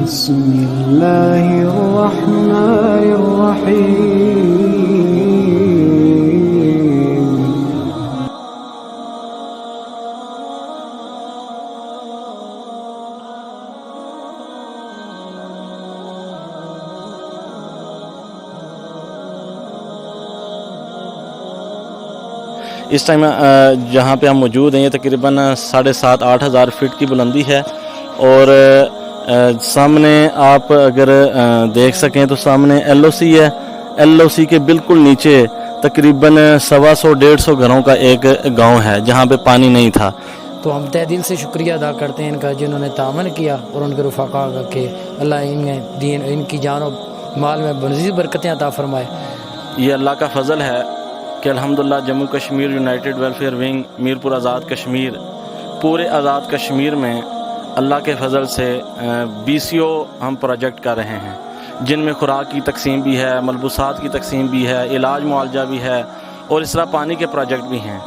بسم اللہ الرحمن الرحیم اس ٹائم جہاں پہ ہم موجود ہیں یہ تقریباً 7,500-8 ہزار فٹ کی بلندی ہے، اور سامنے آپ اگر دیکھ سکیں تو سامنے ایل او سی ہے. ایل او سی کے بالکل نیچے تقریباً 100-150 گھروں کا ایک گاؤں ہے جہاں پہ پانی نہیں تھا. تو ہم تہ دل سے شکریہ ادا کرتے ہیں ان کا، جنہوں نے تعاون کیا اور ان کے رفقا کا، کہ اللہ ان کی جان و مال میں مزید برکتیں عطا فرمائے. یہ اللہ کا فضل ہے کہ الحمدللہ Jammu Kashmir united welfare wing Mirpur Azad Kashmir, پورے آزاد کشمیر میں اللہ کے فضل سے BCO ہم پروجیکٹ کر رہے ہیں، جن میں خوراک کی تقسیم بھی ہے، ملبوسات کی تقسیم بھی ہے، علاج معالجہ بھی ہے، اور اس طرح پانی کے پروجیکٹ بھی ہیں.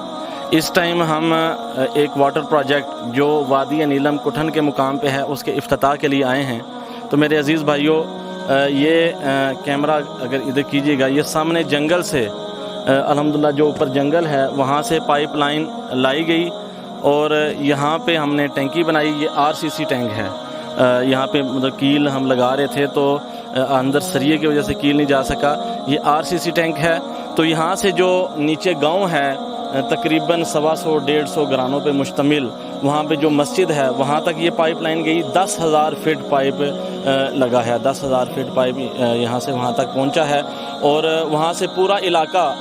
اس ٹائم ہم ایک واٹر پروجیکٹ جو وادی نیلم کٹھن کے مقام پہ ہے اس کے افتتاح کے لیے آئے ہیں. تو میرے عزیز بھائیوں، یہ کیمرہ اگر ادھر کیجیے گا، یہ سامنے جنگل سے الحمدللہ جو اوپر جنگل ہے وہاں سے پائپ لائن لائی گئی، اور یہاں پہ ہم نے ٹینکی بنائی. یہ RCC ٹینک ہے. یہاں پہ مطلب کیل ہم لگا رہے تھے تو اندر سریے کی وجہ سے کیل نہیں جا سکا. یہ RCC ٹینک ہے. تو یہاں سے جو نیچے گاؤں ہے تقریباً 100-150 گھرانوں پہ مشتمل، وہاں پہ جو مسجد ہے وہاں تک یہ پائپ لائن گئی. 10,000 فٹ پائپ لگا ہے. 10,000 فٹ پائپ یہاں سے وہاں تک پہنچا ہے، اور وہاں سے پورا علاقہ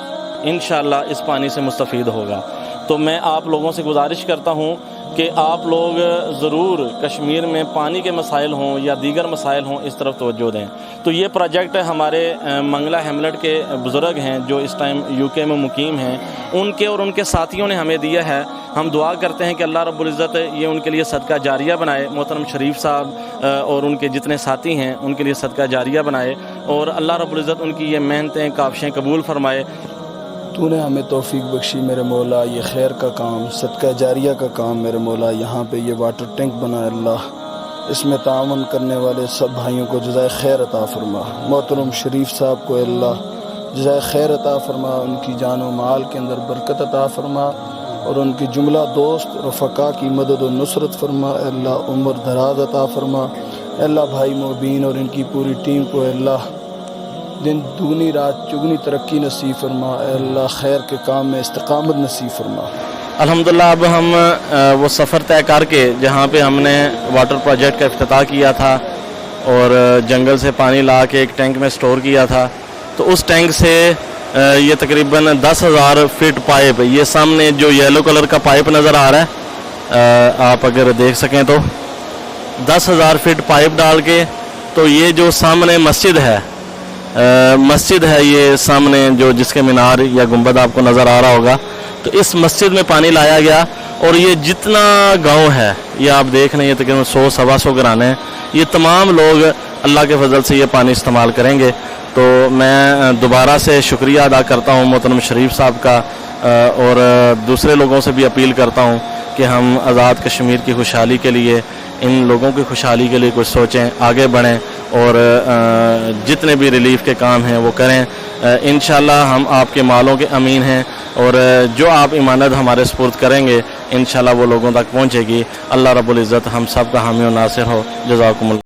انشاءاللہ اس پانی سے مستفید ہوگا. تو میں آپ لوگوں سے گزارش کرتا ہوں کہ آپ لوگ ضرور کشمیر میں پانی کے مسائل ہوں یا دیگر مسائل ہوں اس طرف توجہ دیں. تو یہ پروجیکٹ ہمارے منگلہ ہیملٹ کے بزرگ ہیں جو اس ٹائم UK میں مقیم ہیں، ان کے اور ان کے ساتھیوں نے ہمیں دیا ہے. ہم دعا کرتے ہیں کہ اللہ رب العزت یہ ان کے لیے صدقہ جاریہ بنائے. محترم شریف صاحب اور ان کے جتنے ساتھی ہیں ان کے لیے صدقہ جاریہ بنائے، اور اللہ رب العزت ان کی یہ محنتیں کاوشیں قبول فرمائے. تو نے ہمیں توفیق بخشی میرے مولا، یہ خیر کا کام، صدقہ جاریہ کا کام میرے مولا. یہاں پہ یہ واٹر ٹینک بنا اللہ، اس میں تعاون کرنے والے سب بھائیوں کو جزائے خیر عطا فرما. محترم شریف صاحب کو اللہ جزائے خیر عطا فرما، ان کی جان و مال کے اندر برکت عطا فرما، اور ان کی جملہ دوست رفقا کی مدد و نصرت فرما. اللہ عمر دراز عطا فرما. اللہ بھائی مبین اور ان کی پوری ٹیم کو اللہ دن دگنی رات چگنی ترقی نصیب فرما. اے اللہ خیر کے کام میں استقامت نصیب فرما. الحمدللہ اب ہم وہ سفر طے کر کے جہاں پہ ہم نے واٹر پروجیکٹ کا افتتاح کیا تھا اور جنگل سے پانی لا کے ایک ٹینک میں سٹور کیا تھا، تو اس ٹینک سے یہ تقریباً 10,000 فٹ پائپ، یہ سامنے جو یلو کلر کا پائپ نظر آ رہا ہے آپ اگر دیکھ سکیں تو 10,000 فٹ پائپ ڈال کے، تو یہ جو سامنے مسجد ہے یہ سامنے جو جس کے مینار یا گنبد آپ کو نظر آ رہا ہوگا، تو اس مسجد میں پانی لایا گیا. اور یہ جتنا گاؤں ہے یہ آپ دیکھ رہے ہیں، یہ تقریباً 100-125 گھرانے ہیں. یہ تمام لوگ اللہ کے فضل سے یہ پانی استعمال کریں گے. تو میں دوبارہ سے شکریہ ادا کرتا ہوں محترم شریف صاحب کا، اور دوسرے لوگوں سے بھی اپیل کرتا ہوں کہ ہم آزاد کشمیر کی خوشحالی کے لیے، ان لوگوں کی خوشحالی کے لیے کچھ سوچیں، آگے بڑھیں، اور جتنے بھی ریلیف کے کام ہیں وہ کریں. انشاءاللہ ہم آپ کے مالوں کے امین ہیں، اور جو آپ امانت ہمارے سپرد کریں گے انشاءاللہ وہ لوگوں تک پہنچے گی. اللہ رب العزت ہم سب کا حامی و ناصر ہو. جزاکم اللہ.